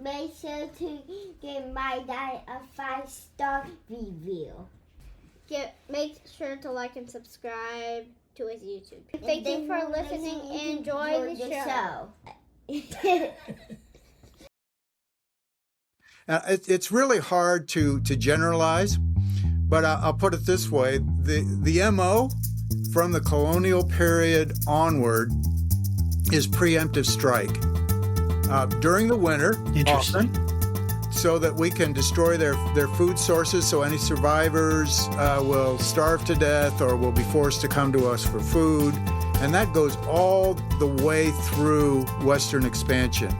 make sure to give my dad a 5-star review. Make sure to like and subscribe to his YouTube. Thank you for listening and enjoy the show. It's really hard to generalize, but I'll put it this way. The MO from the colonial period onward is preemptive strike. During the winter, often, so that we can destroy their food sources, so any survivors will starve to death or will be forced to come to us for food. And that goes all the way through Western expansion.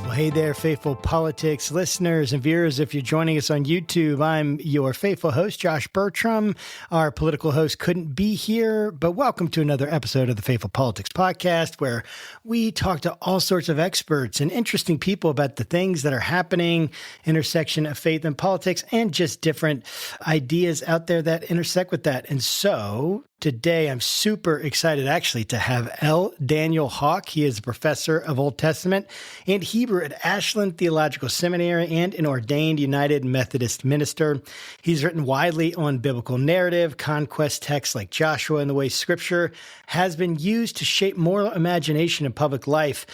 Well, hey there, faithful politics listeners and viewers. If you're joining us on YouTube, I'm your faithful host, Josh Burtram. Our political host couldn't be here, but welcome to another episode of the Faithful Politics Podcast, where we talk to all sorts of experts and interesting people about the things that are happening, intersection of faith and politics, and just different ideas out there that intersect with that. And so today, I'm super excited actually to have L. Daniel Hawk. He is a professor of Old Testament and Hebrew at Ashland Theological Seminary and an ordained United Methodist minister. He's written widely on biblical narrative, conquest texts like Joshua, and the way Scripture has been used to shape moral imagination in public life.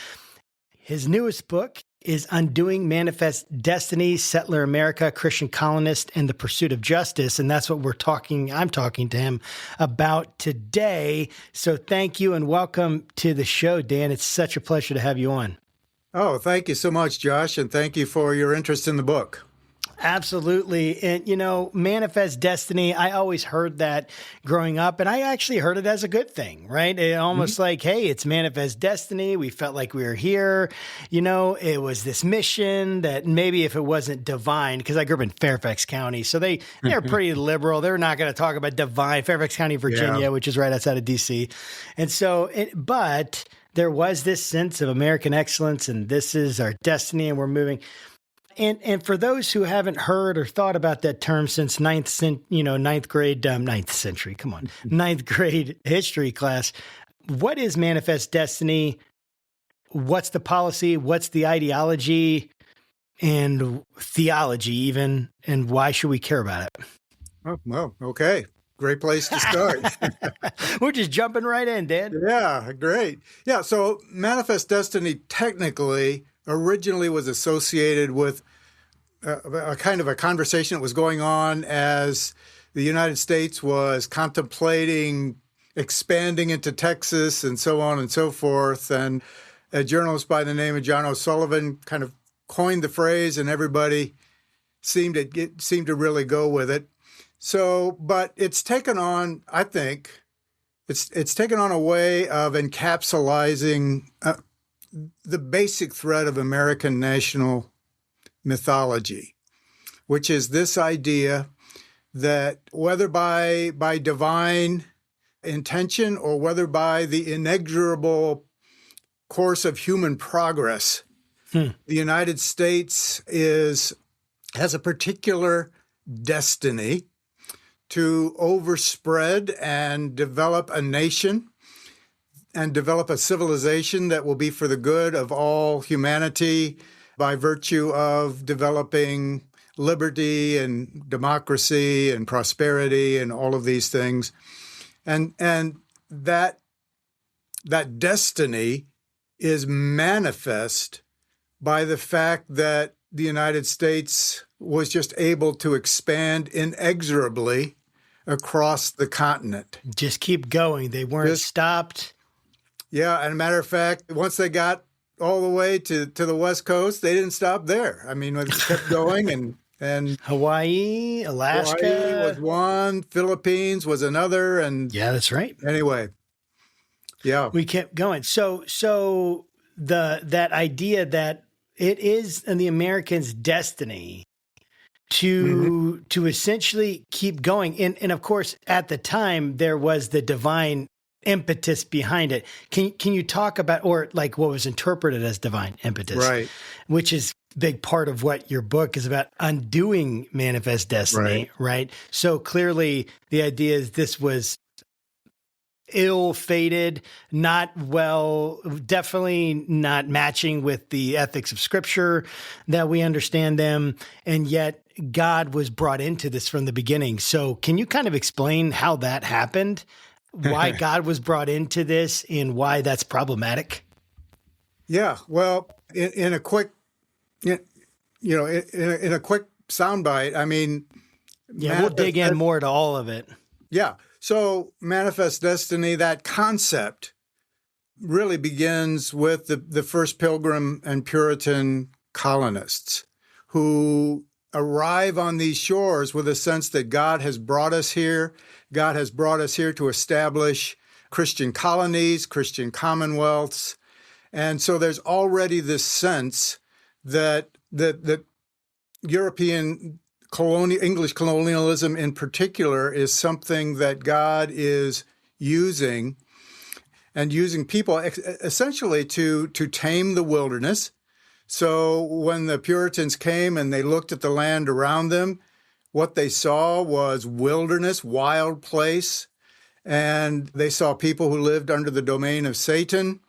His newest book is Undoing Manifest Destiny, Settler America, Christian Colonist, and the Pursuit of Justice. And that's what I'm talking to him about today. So thank you and welcome to the show, Dan. It's such a pleasure to have you on. Oh, thank you so much, Josh, and thank you for your interest in the book. Absolutely. And, manifest destiny, I always heard that growing up, and I actually heard it as a good thing, right? It almost like, hey, it's manifest destiny. We felt like we were here. It was this mission that maybe if it wasn't divine, because I grew up in Fairfax County, so they're pretty liberal. They're not going to talk about divine, Fairfax County, Virginia, which is right outside of D.C. And so, but there was this sense of American excellence, and this is our destiny, and we're moving. And for those who haven't heard or thought about that term since ninth grade history class, what is manifest destiny? What's the policy? What's the ideology and theology even? And why should we care about it? Oh, well, okay. Great place to start. We're just jumping right in, Dan. Yeah, great. Yeah, so manifest destiny technically originally was associated with a kind of a conversation that was going on as the United States was contemplating expanding into Texas and so on and so forth. And a journalist by the name of John O'Sullivan kind of coined the phrase, and everybody seemed to really go with it. So, but it's taken on, I think, it's taken on a way of encapsulating the basic thread of American national mythology, which is this idea that whether by divine intention or whether by the inexorable course of human progress, the United States has a particular destiny to overspread and develop a nation and develop a civilization that will be for the good of all humanity by virtue of developing liberty and democracy and prosperity and all of these things. And that destiny is manifest by the fact that the United States was just able to expand inexorably across the continent. Just keep going. They weren't stopped. Yeah, and a matter of fact, once they got all the way to the West Coast, they didn't stop there. I mean, they kept going and Hawaii, Alaska. Hawaii was one, Philippines was another, and yeah, that's right. Anyway, yeah, we kept going. So that idea that it is in the Americans' destiny to essentially keep going, and of course, at the time there was the divine impetus behind it. Can you talk about, or like what was interpreted as divine impetus, right? Which is a big part of what your book is about, undoing manifest destiny, right? So clearly the idea is this was ill-fated, not well, definitely not matching with the ethics of Scripture that we understand them, and yet God was brought into this from the beginning. So can you kind of explain how that happened, why God was brought into this, and why that's problematic? Yeah, well, in a quick, in a quick soundbite, I mean, yeah, we'll dig in more to all of it. Yeah. So manifest destiny, that concept really begins with the first Pilgrim and Puritan colonists who arrive on these shores with a sense that God has brought us here. God has brought us here to establish Christian colonies, Christian commonwealths. And so there's already this sense that European English colonialism in particular is something that God is using people essentially to tame the wilderness. So when the Puritans came and they looked at the land around them, what they saw was wilderness, wild place, and they saw people who lived under the domain of Satan.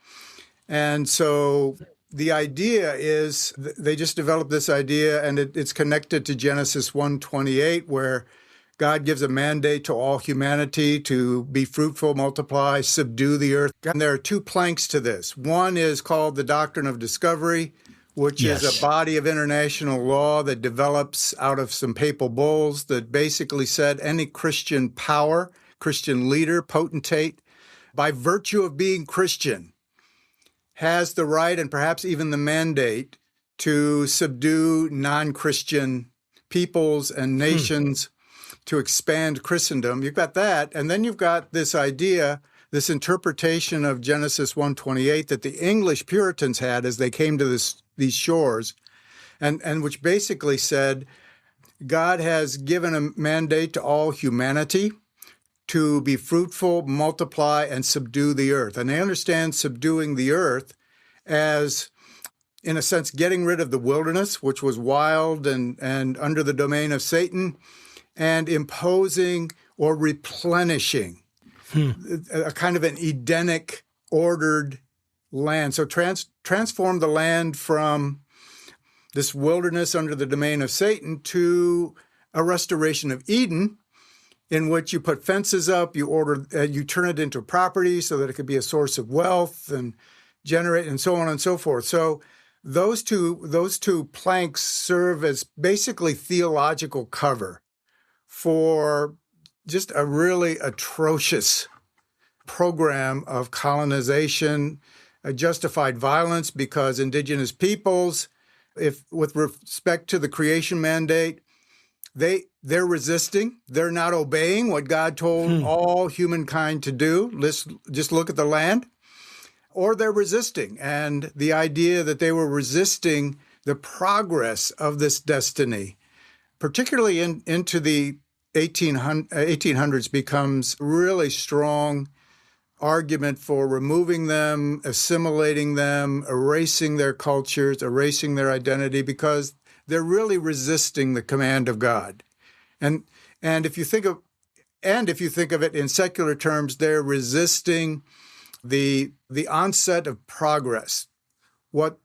And so the idea is they just developed this idea, and it's connected to Genesis 1:28, where God gives a mandate to all humanity to be fruitful, multiply, subdue the earth. And there are two planks to this. One is called the Doctrine of Discovery, which is a body of international law that develops out of some papal bulls that basically said any Christian power, Christian leader, potentate, by virtue of being Christian, has the right and perhaps even the mandate to subdue non-Christian peoples and nations, to expand Christendom. You've got that, and then you've got this idea, this interpretation of Genesis 1:28 that the English Puritans had as they came to these shores, and which basically said God has given a mandate to all humanity to be fruitful, multiply, and subdue the earth. And they understand subduing the earth as, in a sense, getting rid of the wilderness, which was wild and under the domain of Satan, and imposing or replenishing a kind of an Edenic, ordered land. So transform the land from this wilderness under the domain of Satan to a restoration of Eden, in which you put fences up, you turn it into property so that it could be a source of wealth and generate, and so on and so forth. So those two planks serve as basically theological cover for just a really atrocious program of colonization, a justified violence, because indigenous peoples, if with respect to the creation mandate, they're resisting. They're not obeying what God told all humankind to do. Let's just look at the land. Or they're resisting. And the idea that they were resisting the progress of this destiny, particularly into the 1800s, becomes really strong argument for removing them, assimilating them, erasing their cultures, erasing their identity, because they're really resisting the command of God. And if you think of it in secular terms, they're resisting the onset of progress. What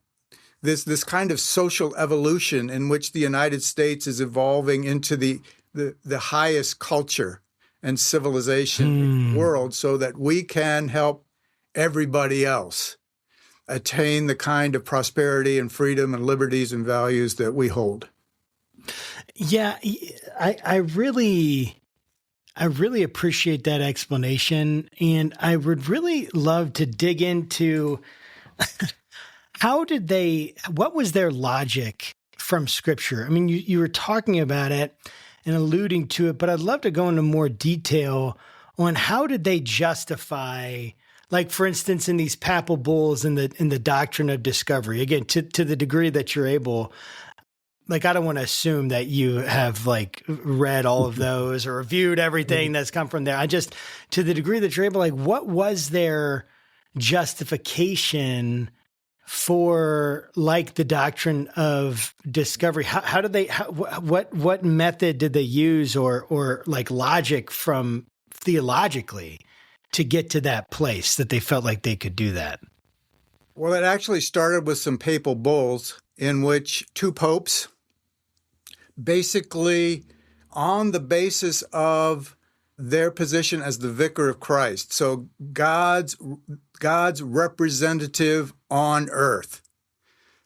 this kind of social evolution in which the United States is evolving into the highest culture and civilization in the world, so that we can help everybody else attain the kind of prosperity and freedom and liberties and values that we hold. Yeah, I really appreciate that explanation, and I would really love to dig into what was their logic from Scripture? I mean, you were talking about it and alluding to it, but I'd love to go into more detail on how did they justify, like, for instance, in these papal bulls in the Doctrine of Discovery, again, to the degree that you're able. Like, I don't want to assume that you have like read all of those or reviewed everything that's come from there. I just, to the degree that you're able, like, what was their justification for, like, the Doctrine of Discovery? How did they, what method did they use, or like logic from theologically to get to that place that they felt like they could do that? Well, it actually started with some papal bulls in which two popes, basically on the basis of their position as the vicar of Christ, so God's representative on earth,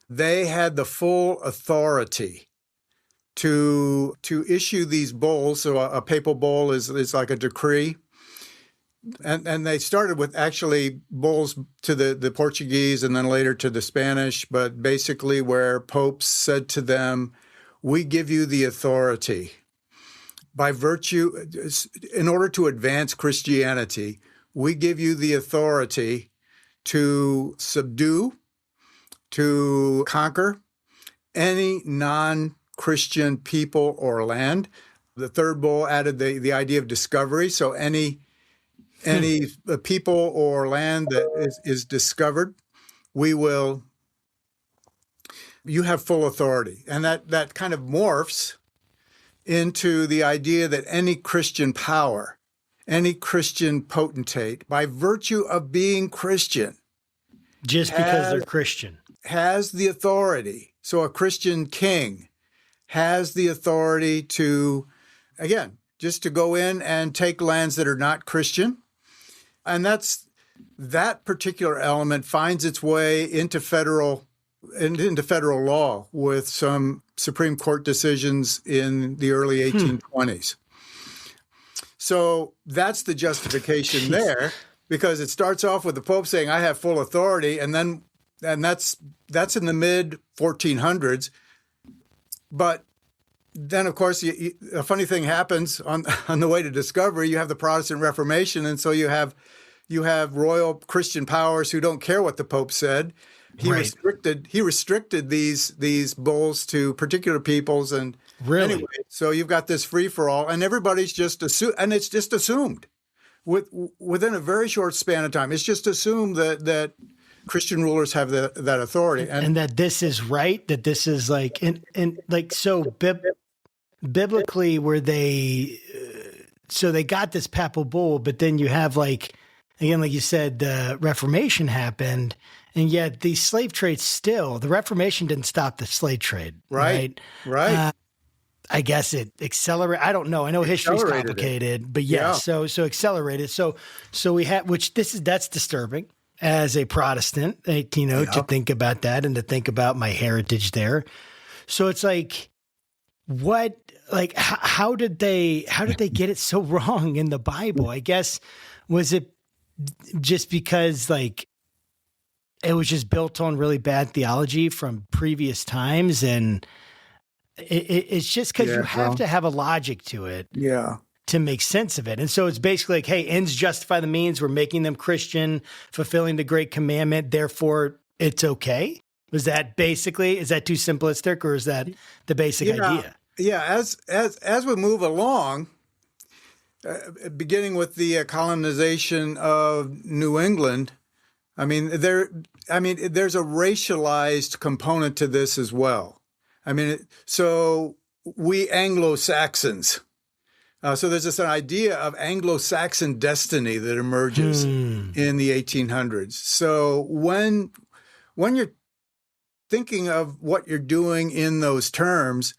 they had the full authority to issue these bulls. So a papal bull is like a decree. And they started with actually bulls to the Portuguese and then later to the Spanish, but basically where popes said to them, we give you the authority by virtue, in order to advance Christianity, we give you the authority to subdue, to conquer any non-Christian people or land. The third bull added the idea of discovery. So any people or land that is discovered, you have full authority. And that kind of morphs into the idea that any Christian power, any Christian potentate, by virtue of being Christian, just because they're Christian, has the authority. So a Christian king has the authority to, again, just to go in and take lands that are not Christian. And that particular element finds its way into federal law with some Supreme Court decisions in the early 1820s. So that's the justification there, because it starts off with the Pope saying, I have full authority, and that's in the mid 1400s. But then, of course, a funny thing happens on the way to discovery. You have the Protestant Reformation, and so you have royal Christian powers who don't care what the Pope said. He restricted these bulls to particular peoples, and really, anyway, so you've got this free for all, and everybody's just and it's just assumed within a very short span of time. It's just assumed that Christian rulers have that authority, and that this is right. That this is like and like so biblically, where they got this papal bull, but then you have like you said, the Reformation happened. And yet the slave trade the Reformation didn't stop the slave trade. Right. I guess it accelerated. I don't know. I know history's complicated, but yeah. So accelerated. So we have, that's disturbing as a Protestant, to think about that and to think about my heritage there. So it's like, how did they get it so wrong in the Bible? I guess, was it just because it was just built on really bad theology from previous times, and it's just because you have to have a logic to it, to make sense of it. And so it's basically like, hey, ends justify the means. We're making them Christian, fulfilling the great commandment. Therefore, it's okay. Is that too simplistic, or is that the basic idea? Yeah. As we move along, beginning with the colonization of New England. There's a racialized component to this as well. So we Anglo-Saxons. So there's this idea of Anglo-Saxon destiny that emerges in the 1800s. So when you're thinking of what you're doing in those terms,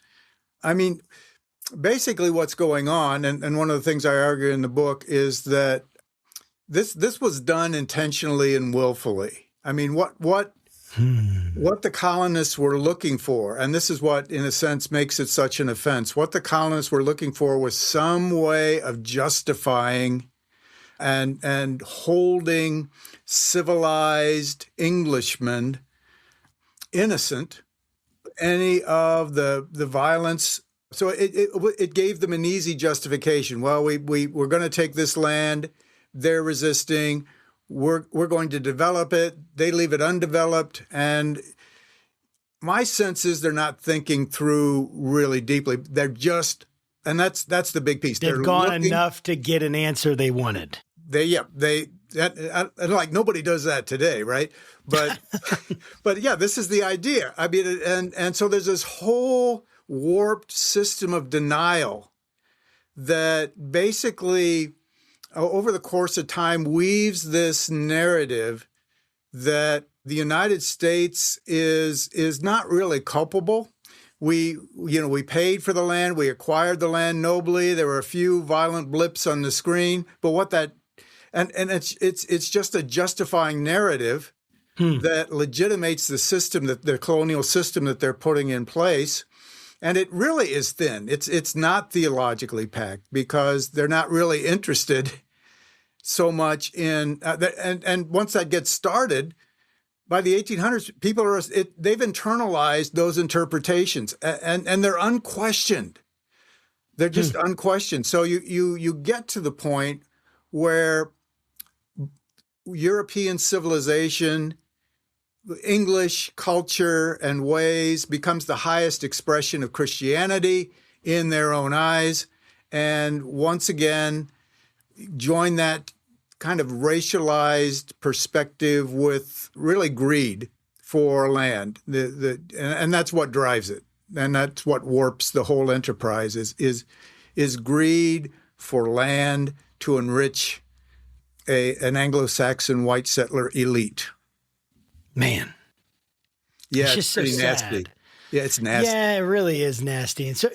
basically what's going on, and one of the things I argue in the book is that this was done intentionally and willfully. What the colonists were looking for, and this is what, in a sense, makes it such an offense. What the colonists were looking for was some way of justifying and holding civilized Englishmen innocent any of the violence. So it gave them an easy justification. Well, we're going to take this land. They're resisting. We're going to develop it. They leave it undeveloped. And my sense is they're not thinking through really deeply. They're just, and that's the big piece. They've gone enough to get an answer they wanted. Nobody does that today, right? But but yeah, this is the idea. And so there's this whole warped system of denial that basically over the course of time, weaves this narrative that the United States is not really culpable. We paid for the land, we acquired the land nobly. There were a few violent blips on the screen, but it's just a justifying narrative that legitimates the system, that the colonial system that they're putting in place. And it really is thin. It's not theologically packed because they're not really interested so much in and once that gets started, by the 1800s, they've internalized those interpretations and they're unquestioned. They're just unquestioned. So you get to the point where European civilization, English culture and ways becomes the highest expression of Christianity in their own eyes. And once again, join that kind of racialized perspective with really greed for land. And that's what drives it. And that's what warps the whole enterprise is greed for land to enrich an Anglo-Saxon white settler elite. Man. Yeah, it's just pretty so nasty. sad. Yeah, it's nasty. Yeah, it really is nasty. And so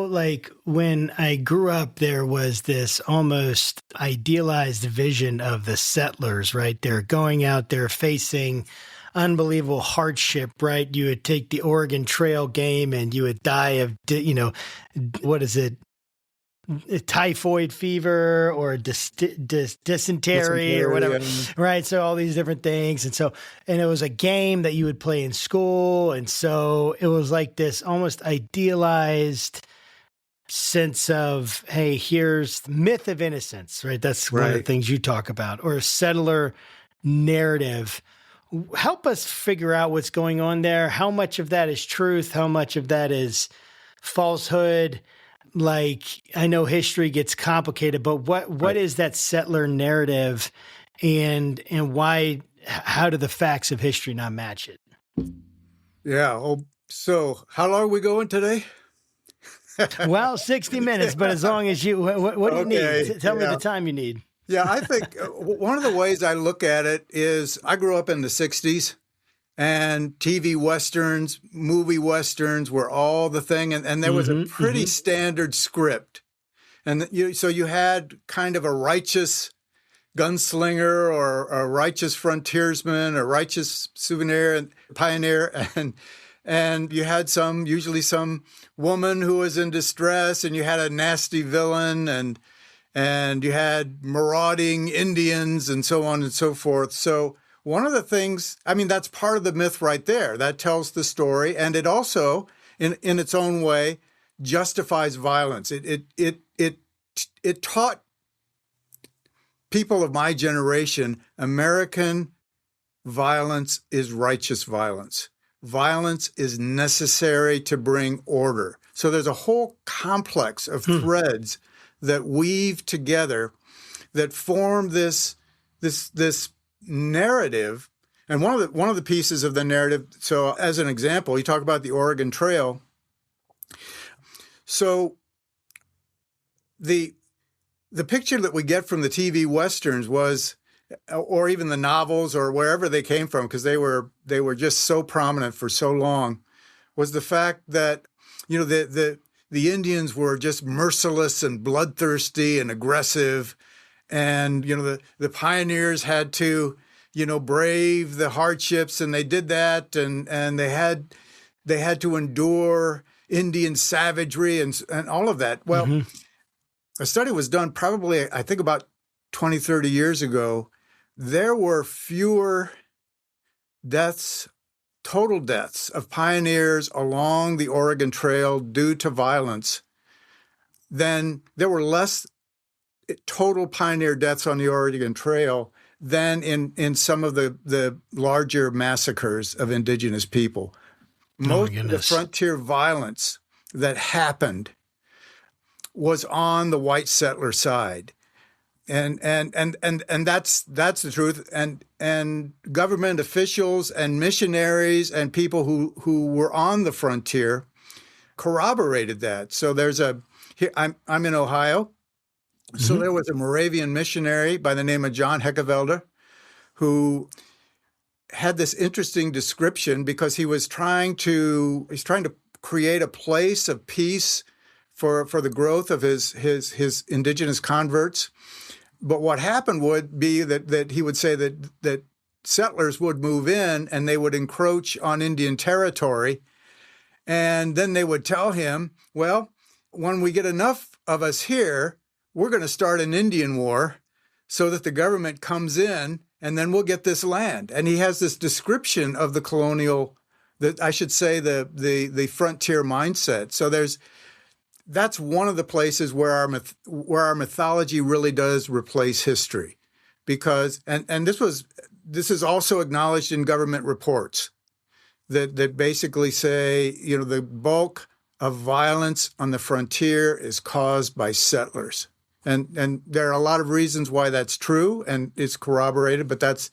like when I grew up, there was this almost idealized vision of the settlers, right? They're going out there facing unbelievable hardship, right? You would take the Oregon Trail game and you would die of, what is it? Typhoid fever or dysentery or whatever, right? So all these different things. And it was a game that you would play in school. And so it was like this almost idealized sense of, hey, here's myth of innocence, right? That's one of the things you talk about, or a settler narrative. Help us figure out what's going on there. How much of that is truth? How much of that is falsehood? Like, I know history gets complicated, but what is that settler narrative and how do the facts of history not match it? Yeah. Oh, so how long are we going today? Well, 60 minutes, but as long as what do you need? Tell me the time you need. Yeah, I think one of the ways I look at it is I grew up in the 60s. And TV Westerns, movie Westerns were all the thing. And there was a pretty standard script. And so you had kind of a righteous gunslinger or a righteous frontiersman, a righteous pioneer. And you had usually some woman who was in distress, and you had a nasty villain, and you had marauding Indians and so on and so forth. So one of the things, that's part of the myth right there. That tells the story, and it also, in its own way, justifies violence. It taught people of my generation American violence is righteous violence. Violence is necessary to bring order. So there's a whole complex of threads that weave together that form this narrative. And one of the pieces of the narrative, so as an example, you talk about the Oregon Trail. So the picture that we get from the TV Westerns was, or even the novels or wherever they came from, because they were just so prominent for so long, was the fact that, the Indians were just merciless and bloodthirsty and aggressive. And, the pioneers had to, brave the hardships, and they did that. And they had to endure Indian savagery and all of that. Well, a study was done probably, I think, about 20, 30 years ago. There were fewer deaths, total deaths of pioneers along the Oregon Trail due to violence than there were less total pioneer deaths on the Oregon Trail than in some of the larger massacres of indigenous people. Most of the frontier violence that happened was on the white settler side. And that's the truth. And government officials and missionaries and people who were on the frontier corroborated that. So I'm in Ohio, So there was a Moravian missionary by the name of John Heckewelder who had this interesting description because he's trying to create a place of peace for the growth of his indigenous converts. But what happened would be that he would say that settlers would move in and they would encroach on Indian territory. And then they would tell him, well, when we get enough of us here, we're going to start an Indian war so that the government comes in and then we'll get this land. And he has this description of the colonial, I should say the frontier mindset. So that's one of the places where our mythology really does replace history, because and this is also acknowledged in government reports that basically say, the bulk of violence on the frontier is caused by settlers. And there are a lot of reasons why that's true, and it's corroborated, but that's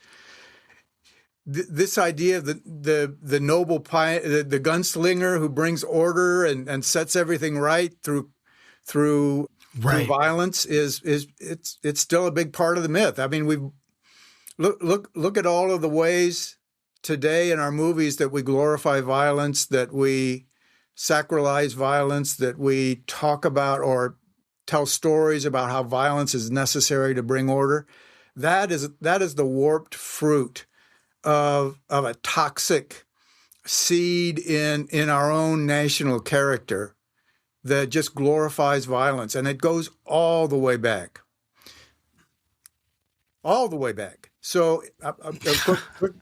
this idea of the noble the gunslinger who brings order and sets everything right through violence it's still a big part of the myth. I mean, we look at all of the ways today in our movies that we glorify violence, that we sacralize violence, that we talk about or tell stories about how violence is necessary to bring order. That is the warped fruit of a toxic seed in our own national character that just glorifies violence, and it goes all the way back. All the way back. So,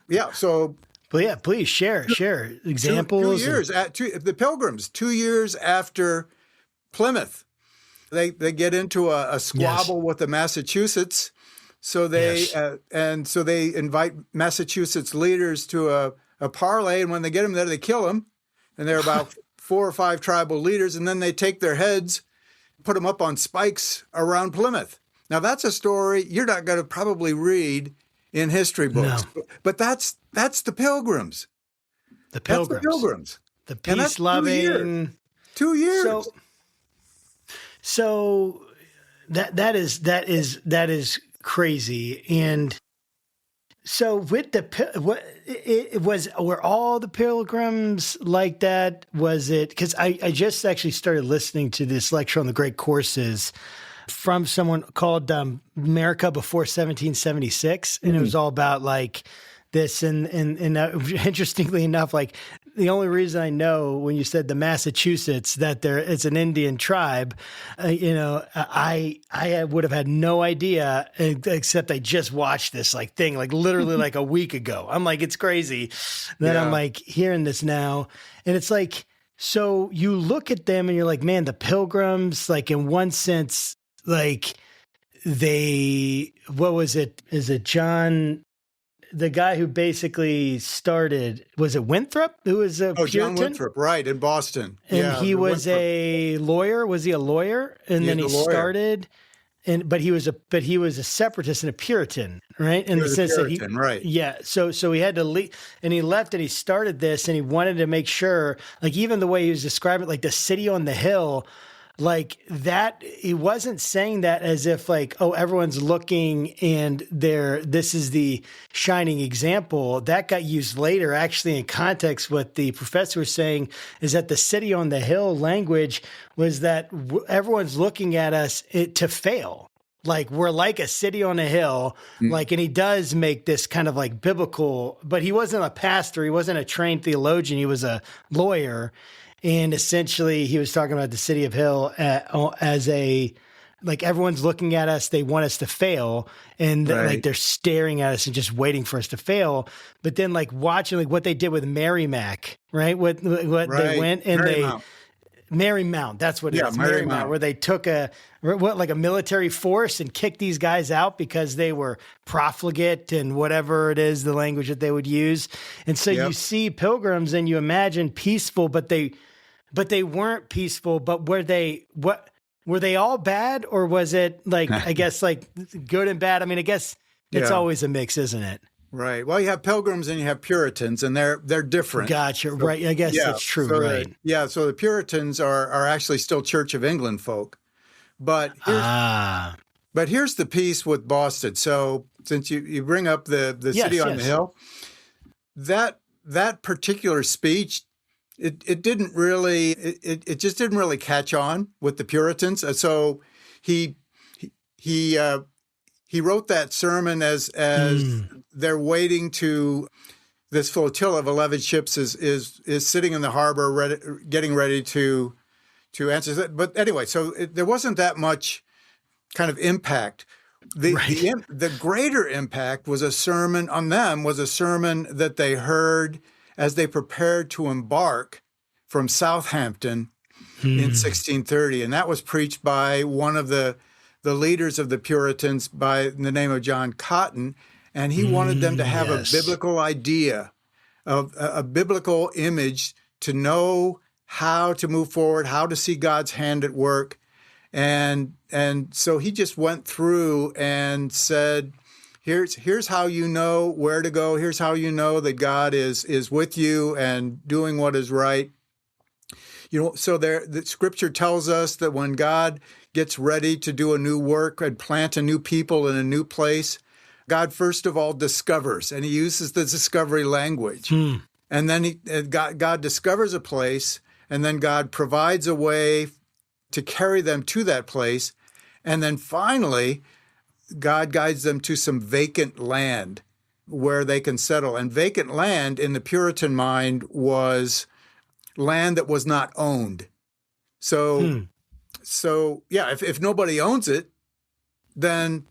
yeah. So, but yeah, please share examples. 2 years the Pilgrims, 2 years after Plymouth, they get into a squabble with the Massachusetts. So they invite Massachusetts leaders to a parley, and when they get them there, they kill them. And there are about 4 or 5 tribal leaders, and then they take their heads, put them up on spikes around Plymouth. Now that's a story you're not going to probably read in history books, but that's the Pilgrims. The Pilgrims. That's the Pilgrims. The peace-loving. 2 years. So that is crazy. And so with were all the Pilgrims like that? Was it, because I just actually started listening to this lecture on the Great Courses from someone called America Before 1776. And it was all about like this. And interestingly enough, like the only reason I know when you said the Massachusetts that it's an Indian tribe, I would have had no idea, except I just watched this like thing, like literally like a week ago. I'm like, it's crazy that I'm like hearing this now. And it's like, so you look at them and you're like, man, the Pilgrims, like in one sense, like what was it? Is it John? The guy who basically started, was it Winthrop? Who was a Puritan? John Winthrop, right, in Boston. And he was a lawyer. Was he a lawyer? And then he started, but he was a separatist and a Puritan, right? In the sense that right. Yeah. So he had to leave, and he left, and he started this, and he wanted to make sure, like even the way he was describing it, like the city on the hill. Like that, he wasn't saying that as if like, oh, everyone's looking and this is the shining example. That got used later, actually, in context. What the professor was saying is that the city on the hill language was that everyone's looking at us to fail. Like we're like a city on a hill, like, and he does make this kind of like biblical, but he wasn't a pastor. He wasn't a trained theologian. He was a lawyer. And essentially, he was talking about the city of Hill as like everyone's looking at us, they want us to fail, and like they're staring at us and just waiting for us to fail. But then, like watching like what they did with Merrimack, right? What they went and Marymount, that's what it is. Marymount, where they took a military force and kicked these guys out because they were profligate and whatever it is, the language that they would use. And so you see Pilgrims and you imagine peaceful, but they weren't peaceful. But were they all bad, or was it like, I guess like good and bad? I mean, I guess it's always a mix, isn't it? Right. Well, you have Pilgrims and you have Puritans, and they're different. Gotcha. Right. I guess that's true. So right. So the Puritans are actually still Church of England folk, but But here's the piece with Boston. So since you bring up the city on the hill, that particular speech, it didn't really it just didn't really catch on with the Puritans. So he wrote that sermon as they're waiting to. This flotilla of 11 ships is sitting in the harbor, getting ready to answer. But anyway, so there wasn't that much kind of impact. The greater impact was a sermon that they heard as they prepared to embark from Southampton in 1630, and that was preached by one of the leaders of the Puritans by the name of John Cotton. And he wanted them to have a biblical idea, of a biblical image to know how to move forward, how to see God's hand at work. And so he just went through and said, here's how you know where to go. Here's how you know that God is with you and doing what is right. So the scripture tells us that when God gets ready to do a new work and plant a new people in a new place, God, first of all, discovers, and he uses the discovery language. And then God discovers a place, and then God provides a way to carry them to that place. And then finally, God guides them to some vacant land where they can settle. And vacant land in the Puritan mind was land that was not owned. So yeah, if nobody owns it, then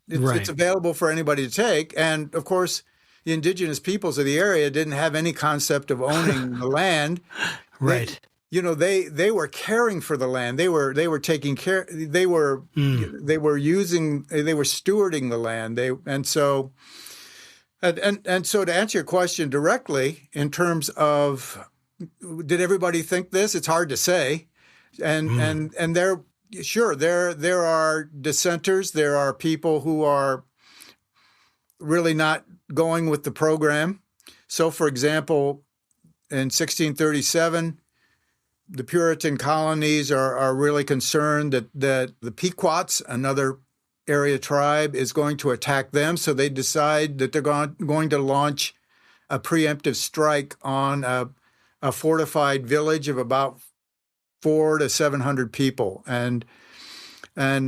it's available for anybody to take. And of course, the indigenous peoples of the area didn't have any concept of owning the land. Right. They were caring for the land. They were taking care. They were stewarding the land. So to answer your question directly, in terms of did everybody think this? It's hard to say. And there are dissenters. There are people who are really not going with the program. So, for example, in 1637, the Puritan colonies are really concerned that the Pequots, another area tribe, is going to attack them. So they decide that they're going to launch a preemptive strike on a fortified village of about 400 to 700 people. And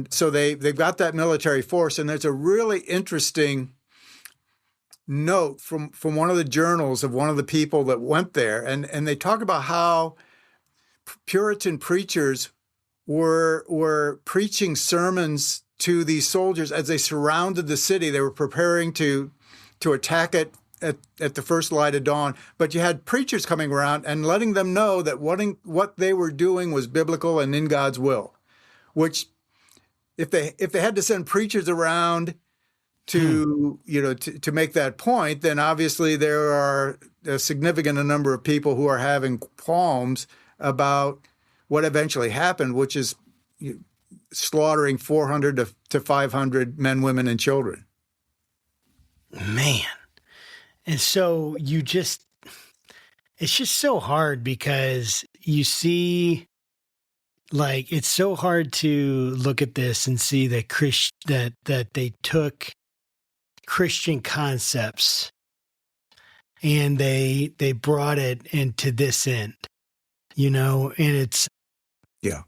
so they've got that military force. And there's a really interesting note from one of the journals of one of the people that went there. And they talk about how Puritan preachers were preaching sermons to these soldiers as they surrounded the city. They were preparing to attack it at the first light of dawn. But you had preachers coming around and letting them know that what they were doing was biblical and in God's will. Which, if they had to send preachers around to make that point, then obviously there are a significant number of people who are having qualms about what eventually happened, which is slaughtering 400 to 500 men, women, and children. Man. And so it's just so hard because you see, like, it's so hard to look at this and see that that they took Christian concepts and they brought it into this end, and it's, yeah.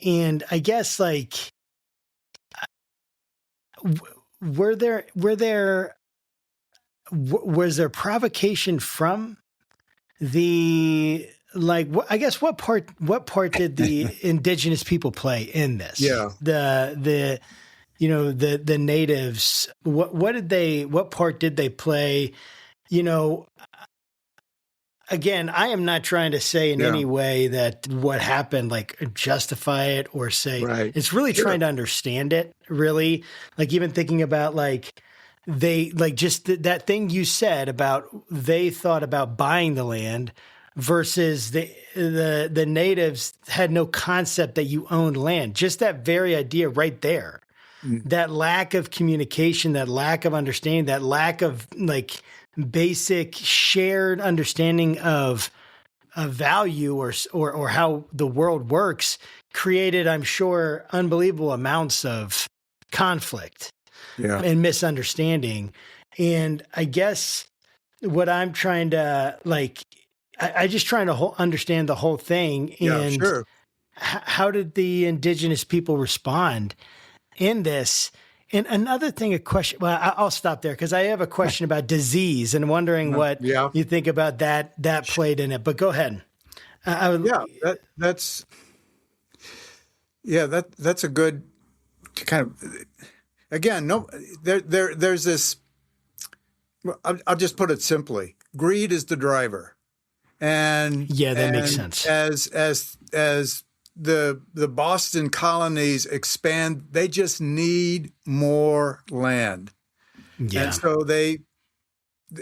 And I guess, like, was there provocation from the, like, I guess what part did the indigenous people play in this? Yeah. The natives, what part did they play? Again, I am not trying to say in any way that what happened, like, justify it or say, it's really trying to understand it, really. Like, even thinking about, like, they, like, just that thing you said about they thought about buying the land versus the natives had no concept that you owned land. Just that very idea right there, that lack of communication, that lack of understanding, that lack of, like, basic shared understanding of value or how the world works created, I'm sure, unbelievable amounts of conflict Yeah. and misunderstanding. And I guess what I'm trying to I just trying to understand the whole thing. And Yeah, sure. how did the indigenous people respond in this? And another thing, a question, well, I'll stop there because I have a question about disease and wondering what Yeah. you think about that played in it. But go ahead. That's a good kind of, again, there's this, I'll just put it simply. Greed is the driver. And that makes sense. As the Boston colonies expand, they just need more land. Yeah. And so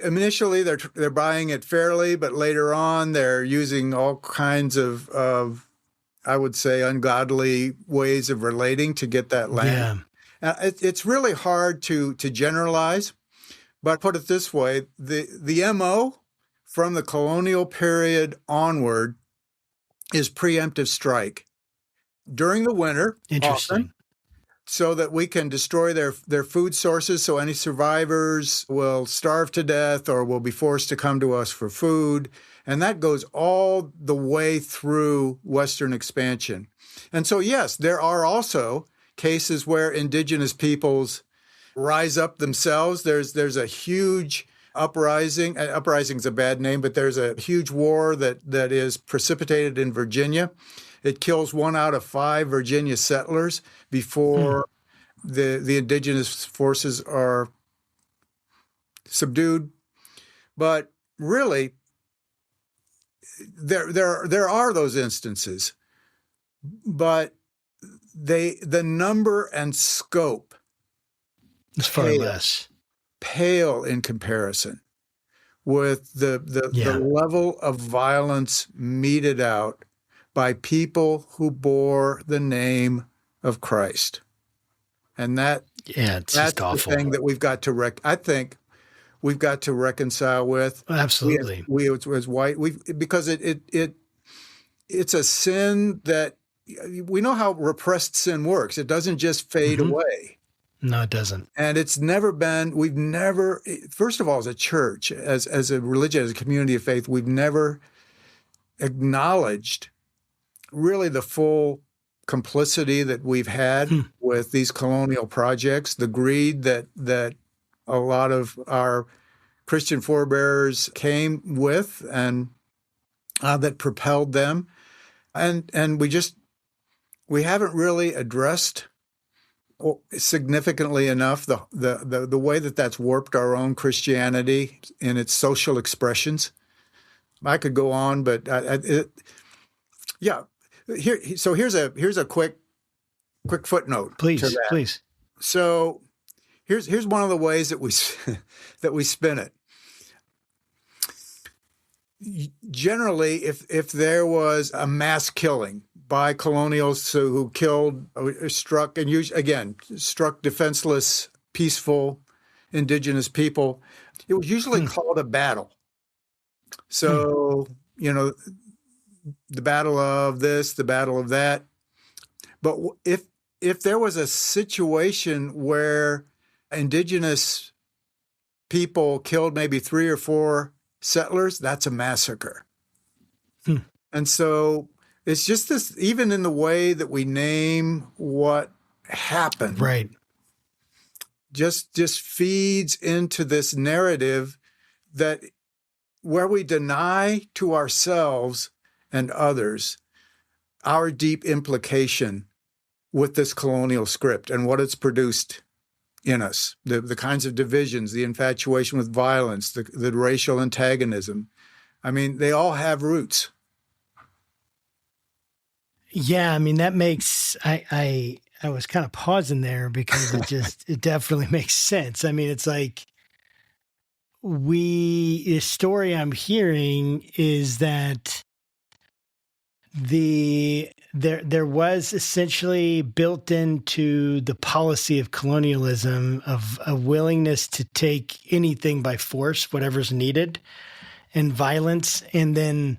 initially they're buying it fairly, but later on they're using all kinds of I would say ungodly ways of relating to get that land. Yeah. It's really hard to generalize, but put it this way, the MO from the colonial period onward is preemptive strike during the winter. Interesting. Often, so that we can destroy their food sources, so any survivors will starve to death or will be forced to come to us for food. And that goes all the way through Western expansion. And so, yes, there are also cases where indigenous peoples rise up themselves. There's a huge uprising. Uprising's a bad name, but there's a huge war that is precipitated in Virginia. It kills 1 out of 5 Virginia settlers before the indigenous forces are subdued. But really, there are those instances, but the number and scope is far less. Pale in comparison with the level of violence meted out by people who bore the name of Christ. And that's just awful. The thing that we've got to I think we've got to reconcile with. Absolutely. We as white, because it's a sin that we know how repressed sin works. It doesn't just fade away. No, it doesn't. And we've never, first of all, as a church, as a religion, as a community of faith, we've never acknowledged really the full complicity that we've had with these colonial projects, the greed that a lot of our Christian forebears came with and that propelled them. And we haven't really addressed significantly enough the way that's warped our own Christianity in its social expressions. I could go on, but here's a quick footnote. Please. So here's one of the ways that we spin it. Generally, if there was a mass killing by colonials who killed, struck defenseless, peaceful, indigenous people, it was usually called a battle. So, the battle of this, the battle of that. But if there was a situation where indigenous people killed maybe 3 or 4 settlers, that's a massacre. And so it's just this, even in the way that we name what happened, right? Just feeds into this narrative that where we deny to ourselves and others our deep implication with this colonial script and what it's produced in us, the kinds of divisions, the infatuation with violence, the racial antagonism. I mean, they all have roots. Yeah, I mean, that makes, I was kind of pausing there because it definitely makes sense. I mean, it's like the story I'm hearing is that there was essentially built into the policy of colonialism of a willingness to take anything by force, whatever's needed, and violence, and then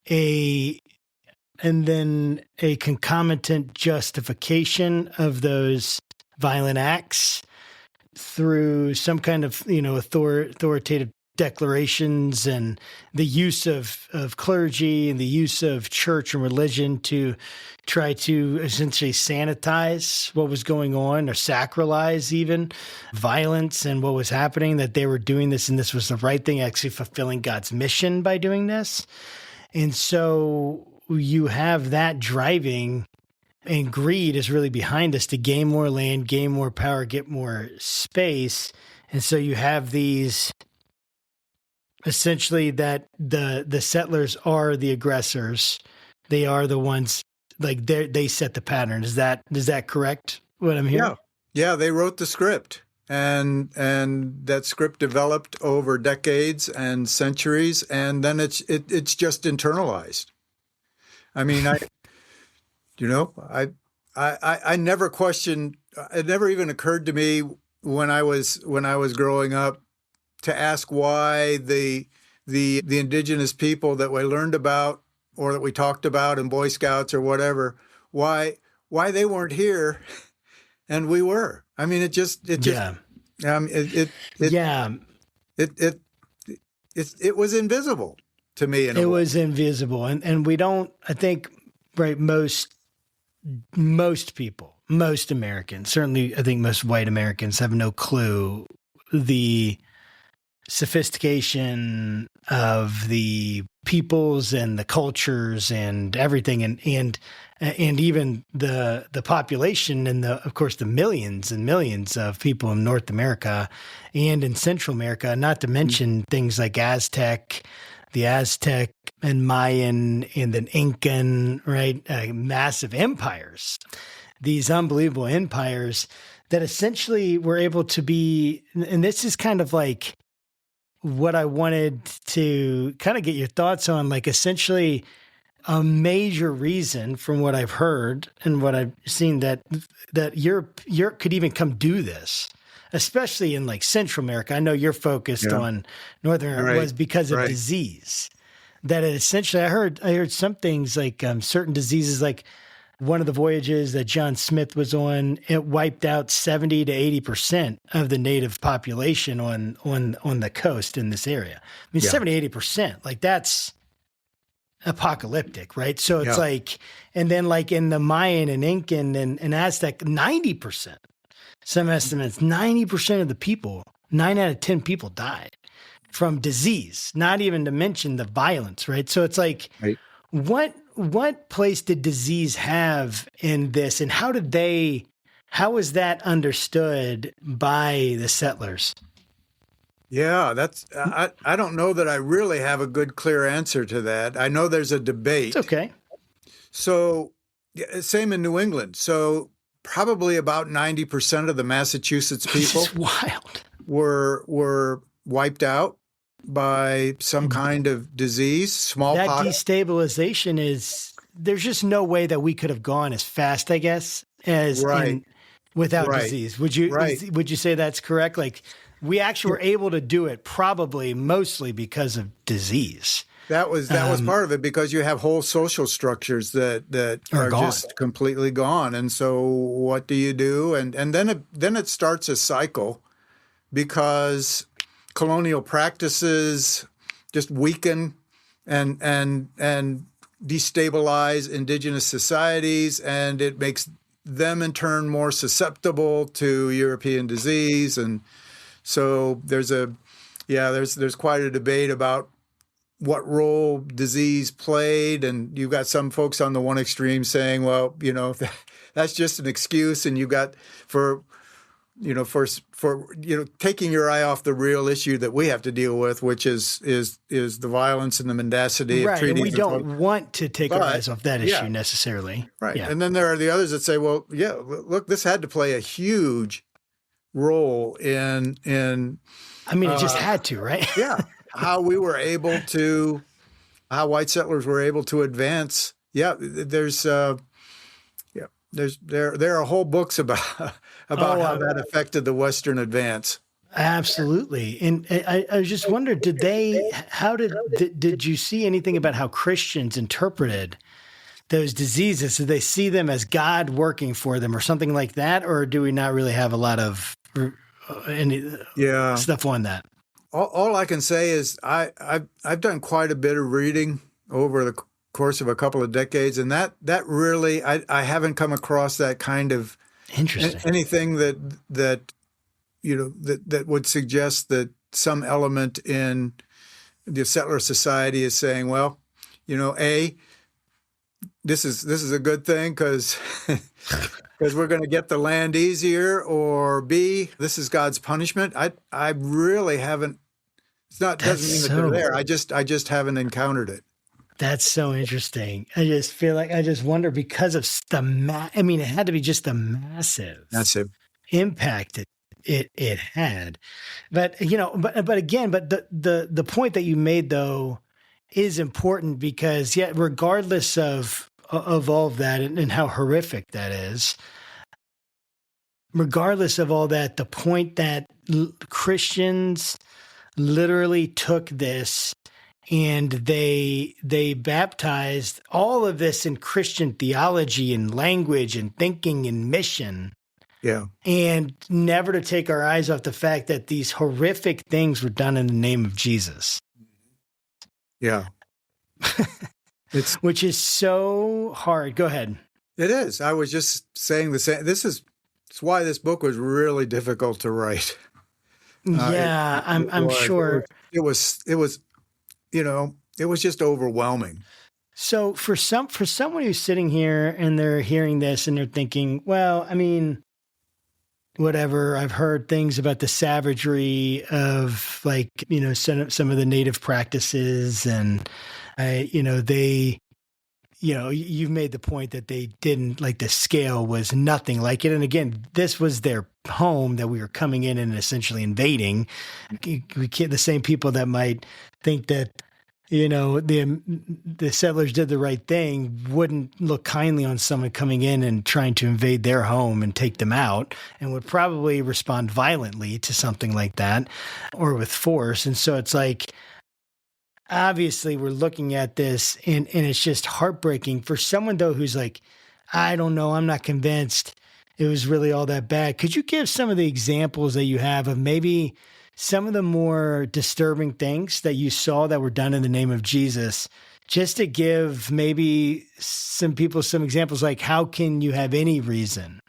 a concomitant justification of those violent acts through some kind of, authoritative declarations and the use of clergy and the use of church and religion to try to essentially sanitize what was going on or sacralize even violence and what was happening, that they were doing this and this was the right thing, actually fulfilling God's mission by doing this. And so you have that driving, and greed is really behind us to gain more land, gain more power, get more space. And so you have these essentially that the settlers are the aggressors. They are the ones, like they set the pattern. Is that correct? What I'm hearing? Yeah, they wrote the script, and that script developed over decades and centuries, and then it's just internalized. I mean, I never questioned. It never even occurred to me when I was growing up to ask why the indigenous people that we learned about or that we talked about in Boy Scouts or whatever, why they weren't here and we were. I mean, it was invisible to me. It was invisible, and we don't. I think, right, most people, most Americans, certainly I think most white Americans have no clue the sophistication of the peoples and the cultures and everything, and even the population and of course the millions and millions of people in North America and in Central America, not to mention things like the Aztec and Mayan and then Incan, right? Massive empires, these unbelievable empires that essentially were able to be, and this is kind of like what I wanted to kind of get your thoughts on, like essentially a major reason from what I've heard and what I've seen that Europe could even come do this, especially in like Central America. I know you're focused on Northern America, was because of disease. That it essentially, I heard some things like certain diseases, like one of the voyages that John Smith was on, it wiped out 70 to 80% of the native population on the coast in this area. I mean, 70, 80%, like that's apocalyptic, right? So it's like, and then like in the Mayan and Incan and Aztec, 90%, some estimates, 90% of the people, 9 out of 10 people died from disease, not even to mention the violence, right? So it's like, what place did disease have in this, and how was that understood by the settlers? Yeah, I don't know that I really have a good, clear answer to that. I know there's a debate. It's okay. So, same in New England. So, probably about 90% of the Massachusetts people wild. were wiped out by some kind of disease, smallpox. That destabilization there's just no way that we could have gone as fast, I guess, as without disease. Would you say that's correct? Like, we actually were able to do it probably mostly because of disease. That was part of it, because you have whole social structures that are just completely gone. And so what do you do? And then it starts a cycle, because colonial practices just weaken and destabilize indigenous societies, and it makes them in turn more susceptible to European disease. And so there's quite a debate about what role disease played, and you've got some folks on the one extreme saying, well, that's just an excuse, and you got for taking your eye off the real issue that we have to deal with, which is the violence and the mendacity of treating. And we don't want to take our eyes off that issue necessarily. Right. Yeah. And then there are the others that say, well, look, this had to play a huge role in I mean, it just had to, right? How white settlers were able to advance. Yeah, there are whole books about how that affected the Western advance. Absolutely. And I just wondered, did you see anything about how Christians interpreted those diseases? Do they see them as God working for them or something like that? Or do we not really have a lot of any stuff on that? All I can say is I've done quite a bit of reading over the course of a couple of decades, and that really I haven't come across that kind of anything that would suggest that some element in the settler society is saying, well, A, this is a good thing because we're going to get the land easier, or B, this is God's punishment. I really haven't. Doesn't mean that they're there. I just haven't encountered it. That's so interesting. I just feel like I just wonder because of it had to be just the massive impact it had. But the point that you made though is important because regardless of all of that and how horrific that is, regardless of all that, the point that Christians literally took this and they baptized all of this in Christian theology and language and thinking and mission. Yeah. And never to take our eyes off the fact that these horrific things were done in the name of Jesus. Yeah. Which is so hard. Go ahead. It is. I was just saying the same. It's why this book was really difficult to write. I'm sure. It was just overwhelming. So for someone who's sitting here and they're hearing this and they're thinking, well, whatever, I've heard things about the savagery of some of the native practices and you've made the point that they didn't, the scale was nothing like it. And again, this was their home that we were coming in and essentially invading. We can't, the same people that might think that, the settlers did the right thing wouldn't look kindly on someone coming in and trying to invade their home and take them out, and would probably respond violently to something like that or with force. And so it's obviously we're looking at this and it's just heartbreaking for someone though who's I don't know, I'm not convinced it was really all that bad. Could you give some of the examples that you have of maybe some of the more disturbing things that you saw that were done in the name of Jesus, just to give maybe some people some examples, how can you have any reason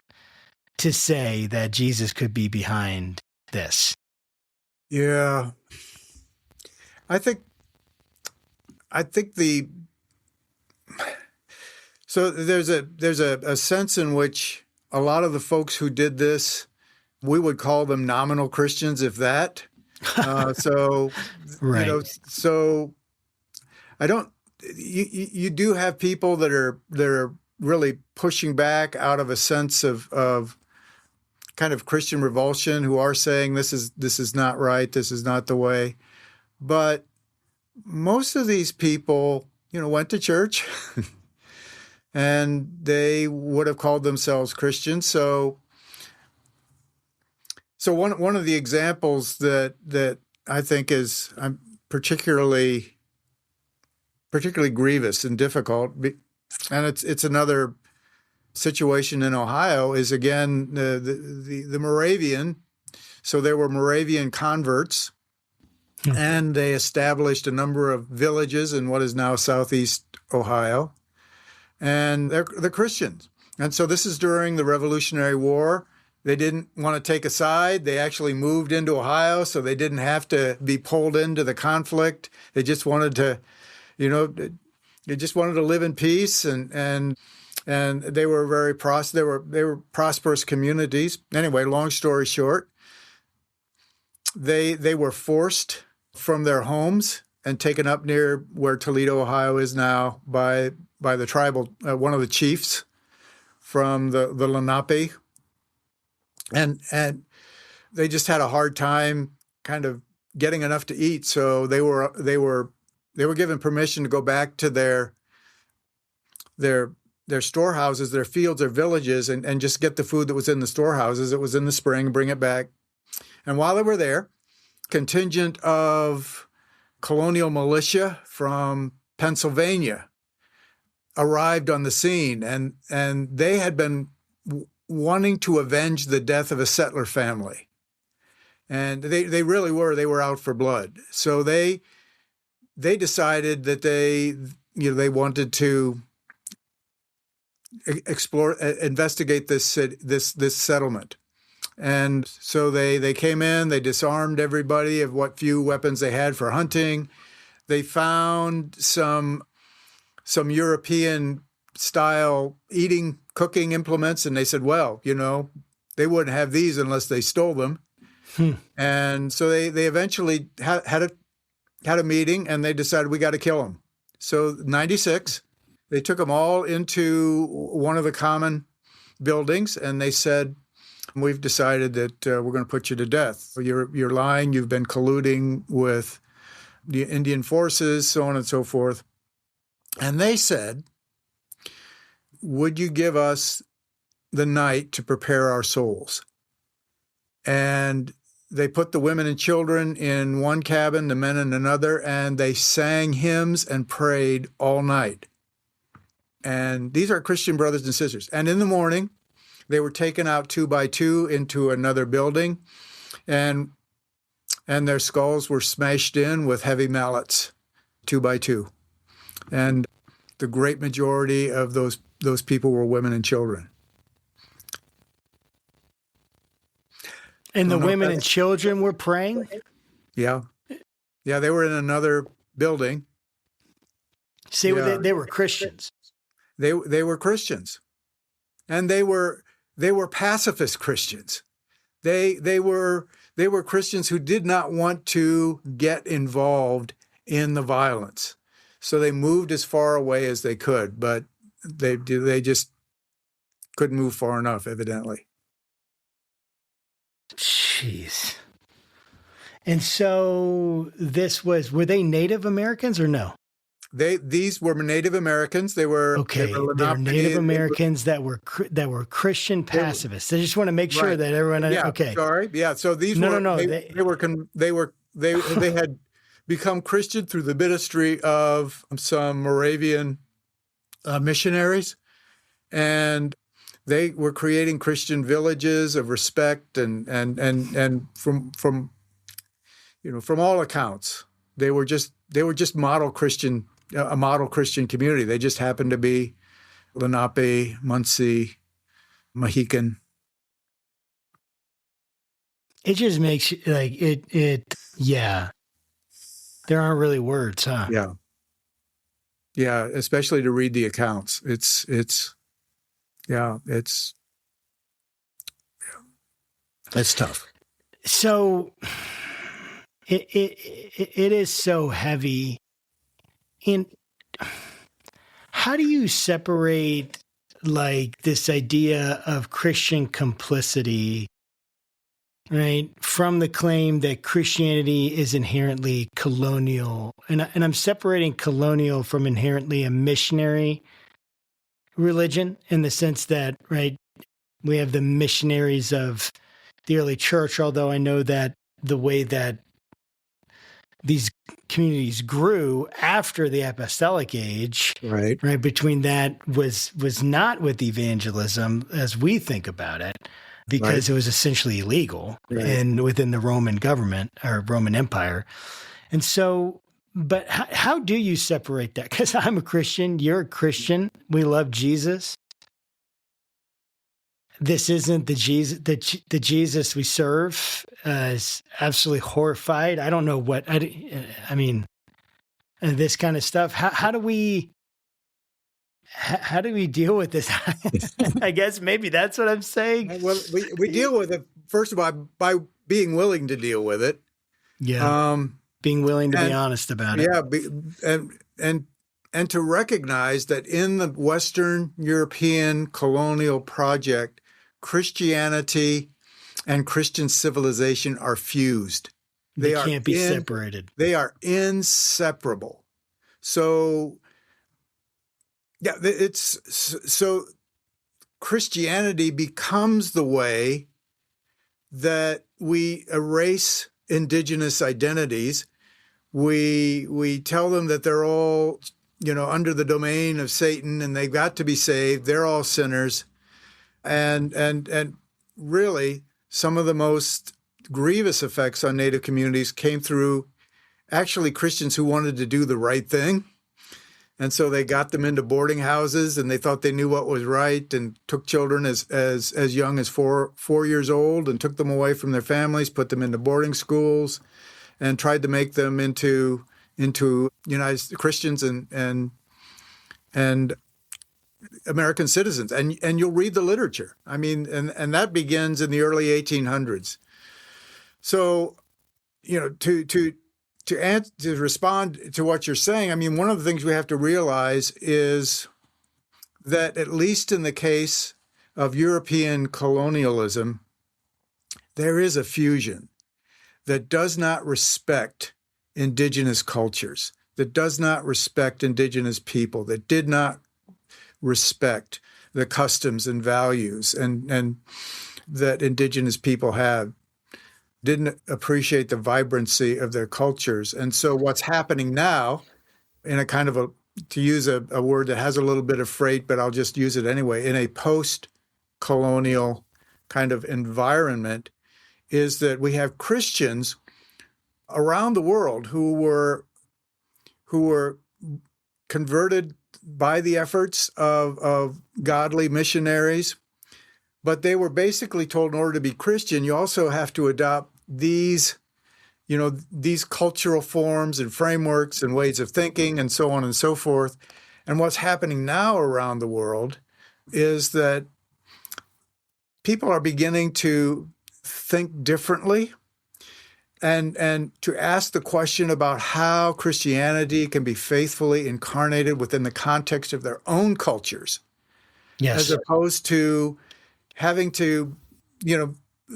to say that Jesus could be behind this? Yeah. I think there's a sense in which a lot of the folks who did this, we would call them nominal Christians, if that. Right. So I don't. You do have people that are really pushing back out of a sense of kind of Christian revulsion, who are saying this is not right, this is not the way. But most of these people, went to church, and they would have called themselves Christians. So one of the examples that I think is particularly grievous and difficult, and it's another situation in Ohio, is again the Moravian. So there were Moravian converts, and they established a number of villages in what is now southeast Ohio, and they're Christians. And so this is during the Revolutionary War. They didn't want to take a side. They actually moved into Ohio, so they didn't have to be pulled into the conflict. They just wanted to, live in peace, and they were very they were prosperous communities. Anyway, long story short, they were forced from their homes and taken up near where Toledo, Ohio is now by the tribal one of the chiefs from the Lenape. And they just had a hard time kind of getting enough to eat, so they were given permission to go back to their storehouses, their fields, their villages, and just get the food that was in the storehouses. It was in the spring, bring it back. And while they were there, contingent of colonial militia from Pennsylvania arrived on the scene, and they had been wanting to avenge the death of a settler family. And they really were. They were out for blood. So they decided that they wanted to investigate this settlement. And so they came in, they disarmed everybody of what few weapons they had for hunting. They found some European style cooking implements, and they said, well, they wouldn't have these unless they stole them. And so they eventually had a meeting, and they decided we got to kill them. So 96, they took them all into one of the common buildings, and they said, we've decided that we're going to put you to death. You're lying. You've been colluding with the Indian forces, so on and so forth. And they said, would you give us the night to prepare our souls? And they put the women and children in one cabin, the men in another, and they sang hymns and prayed all night. And these are Christian brothers and sisters. And in the morning, they were taken out 2 by 2 into another building, and their skulls were smashed in with heavy mallets, 2 by 2. And the great majority of those people were women and children. And the women and children were praying? Yeah. Yeah, they were in another building. See, they were Christians. They were Christians. And they were pacifist Christians. They were Christians who did not want to get involved in the violence. So they moved as far away as they could, but they just couldn't move far enough, evidently. Jeez. And so were they Native Americans or no? These were Native Americans. They were They're Native Americans that were Christian pacifists. I just want to make sure that everyone. Yeah, okay. Sorry. Yeah. So these they had become Christian through the ministry of some Moravian missionaries, and they were creating Christian villages of respect, and from all accounts, they were just model Christian. A model Christian community. They just happened to be Lenape, Munsee, Mohican. It just makes yeah. There aren't really words, huh? Yeah. Yeah, especially to read the accounts. It's tough. So it is so heavy. And how do you separate this idea of Christian complicity, right, from the claim that Christianity is inherently colonial? And I'm separating colonial from inherently a missionary religion, in the sense that, right, we have the missionaries of the early church, although I know that the way that these communities grew after the apostolic age, right, between that was not with evangelism as we think about it, because it was essentially illegal and within the Roman government or Roman Empire. And so, but how do you separate that? Because I'm a Christian, you're a Christian, we love Jesus. This isn't the Jesus we serve. Is absolutely horrified. I don't know what I mean. This kind of stuff. How do we deal with this? I guess maybe that's what I'm saying. Well, we deal with it first of all by being willing to deal with it. Yeah. Being willing to be honest about it. Yeah. And to recognize that in the Western European colonial project, Christianity and Christian civilization are fused. They can't be separated. They are inseparable. So, yeah, so Christianity becomes the way that we erase indigenous identities. We tell them that they're all, under the domain of Satan, and they've got to be saved. They're all sinners. And really, some of the most grievous effects on Native communities came through actually Christians who wanted to do the right thing. And so they got them into boarding houses, and they thought they knew what was right, and took children as young as four years old, and took them away from their families, put them into boarding schools, and tried to make them into United Christians and American citizens. And you'll read the literature. I mean, and that begins in the early 1800s. So, to respond to what you're saying, I mean, one of the things we have to realize is that at least in the case of European colonialism, there is a fusion that does not respect indigenous cultures, that does not respect indigenous people, that did not respect the customs and values and that indigenous people have, didn't appreciate the vibrancy of their cultures. And so what's happening now, in a kind of to use a word that has a little bit of freight, but I'll just use it anyway, in a post-colonial kind of environment, is that we have Christians around the world who were converted by the efforts of godly missionaries, but they were basically told in order to be Christian, you also have to adopt these cultural forms and frameworks and ways of thinking and so on and so forth. And what's happening now around the world is that people are beginning to think differently and to ask the question about how Christianity can be faithfully incarnated within the context of their own cultures, as opposed to having to,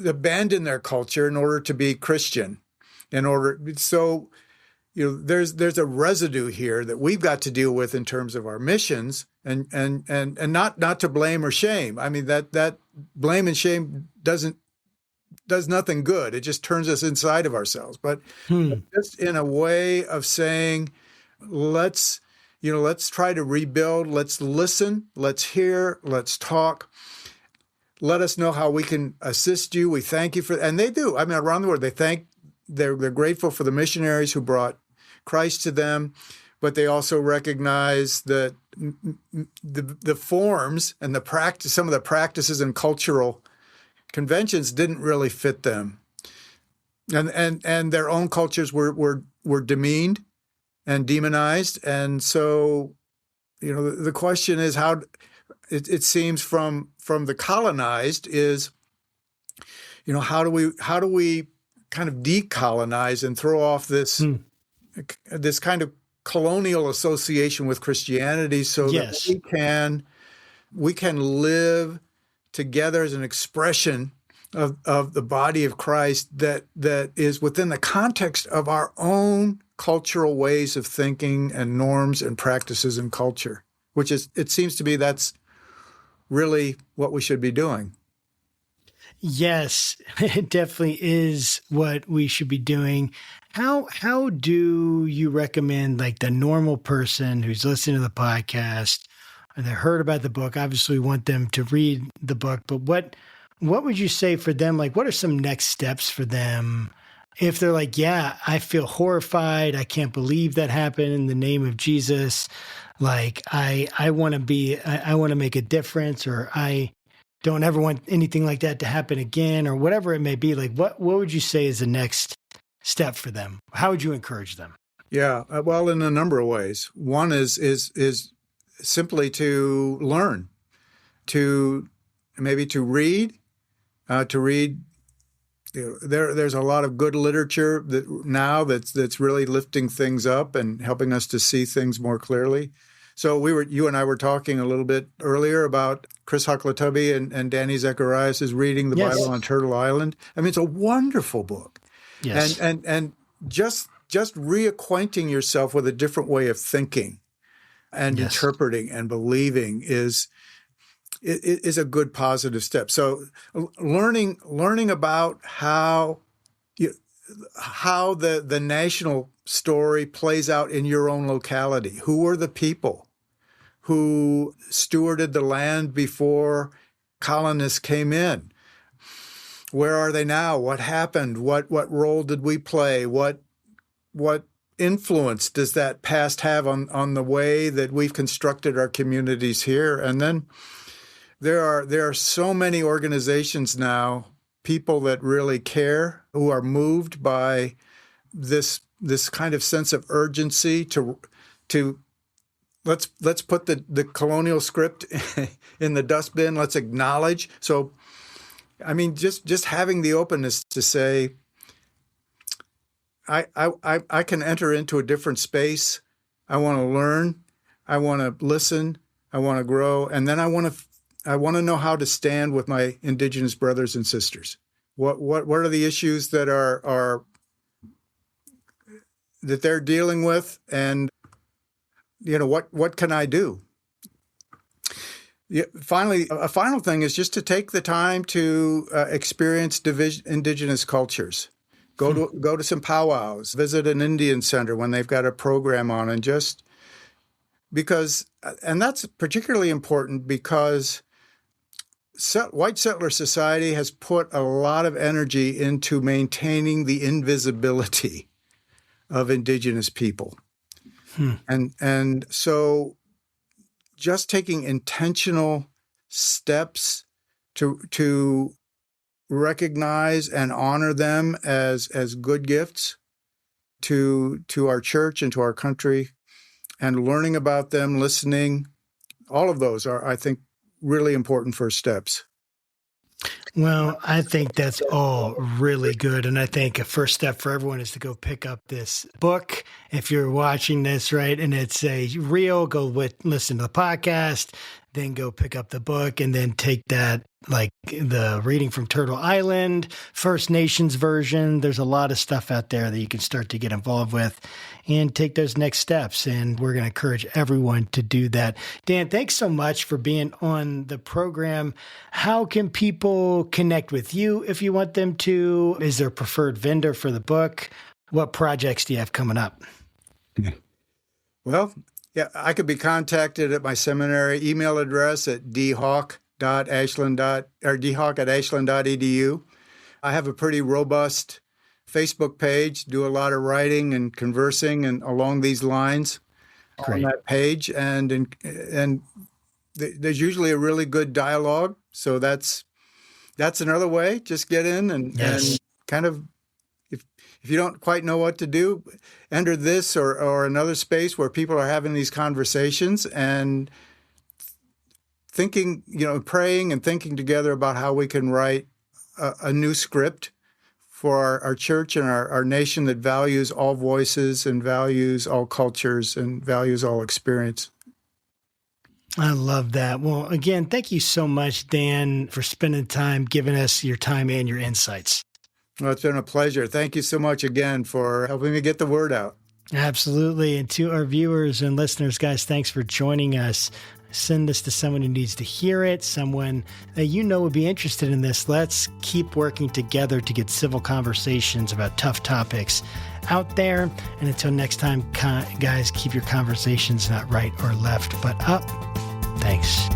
abandon their culture in order to be Christian. There's a residue here that we've got to deal with in terms of our missions, and not to blame or shame. I mean, that blame and shame does nothing good. It just turns us inside of ourselves. But just in a way of saying, let's try to rebuild. Let's listen. Let's hear. Let's talk. Let us know how we can assist you. We thank you and they do. I mean, around the world, they're grateful for the missionaries who brought Christ to them, but they also recognize that the forms and some of the practices and cultural conventions didn't really fit them, and their own cultures were demeaned and demonized, and so the question is how. It seems from the colonized is, how do we kind of decolonize and throw off this kind of colonial association with Christianity, so that we can live together as an expression of the body of Christ that is within the context of our own cultural ways of thinking and norms and practices and culture, which it seems to be that's really what we should be doing. Yes, it definitely is what we should be doing. How do you recommend, like, the normal person who's listening to the podcast and they heard about the book? Obviously, we want them to read the book, but what would you say for them? Like, what are some next steps for them if they're like, yeah, I feel horrified, I can't believe that happened in the name of Jesus. Like, I want to make a difference, or I don't ever want anything like that to happen again, or whatever it may be. Like, what would you say is the next step for them? How would you encourage them? Yeah, well, in a number of ways. One is simply to learn, to read. There's a lot of good literature that's really lifting things up and helping us to see things more clearly. So you and I were talking a little bit earlier about Chris Huckletubby and Danny Zacharias' reading the Bible on Turtle Island. I mean, it's a wonderful book. Yes. And just reacquainting yourself with a different way of thinking and interpreting and believing is a good positive step. So learning about how how the national story plays out in your own locality. Who were the people who stewarded the land before colonists came in? Where are they now? What happened? What role did we play? What influence does that past have on the way that we've constructed our communities here? And then there are so many organizations now, people that really care, who are moved by this kind of sense of urgency to let's put the colonial script in the dustbin. Let's acknowledge. So, I mean, just having the openness to say, I can enter into a different space. I want to learn. I want to listen. I want to grow, and then I want to know how to stand with my Indigenous brothers and sisters. What are the issues that are that they're dealing with, and what can I do? Yeah, finally, a final thing is just to take the time to experience Indigenous cultures. Go to some powwows, visit an Indian center when they've got a program on, and just because, and that's particularly important because white settler society has put a lot of energy into maintaining the invisibility of Indigenous people. And so just taking intentional steps to recognize and honor them as good gifts to our church and to our country, and learning about them, listening, all of those are, I think, really important first steps. Well, I think that's all really good. And I think a first step for everyone is to go pick up this book. If you're watching this, right, and it's a reel, listen to the podcast, then go pick up the book, and then take that, like the reading from Turtle Island, First Nations version. There's a lot of stuff out there that you can start to get involved with and take those next steps. And we're going to encourage everyone to do that. Dan, thanks so much for being on the program. How can people connect with you if you want them to? Is there a preferred vendor for the book? What projects do you have coming up? Well, yeah, I could be contacted at my seminary email address at dhawk@ashland.edu. I have a pretty robust Facebook page, do a lot of writing and conversing and along these lines on that page. And there's usually a really good dialogue. So that's another way. Just get in and kind of, if you don't quite know what to do, enter this or another space where people are having these conversations and thinking, praying and thinking together about how we can write a new script for our church and our nation that values all voices and values all cultures and values all experience. I love that. Well, again, thank you so much, Dan, for spending time, giving us your time and your insights. Well, it's been a pleasure. Thank you so much again for helping me get the word out. Absolutely. And to our viewers and listeners, guys, thanks for joining us. Send this to someone who needs to hear it, someone that would be interested in this. Let's keep working together to get civil conversations about tough topics out there. And until next time, guys, keep your conversations not right or left, but up. Thanks.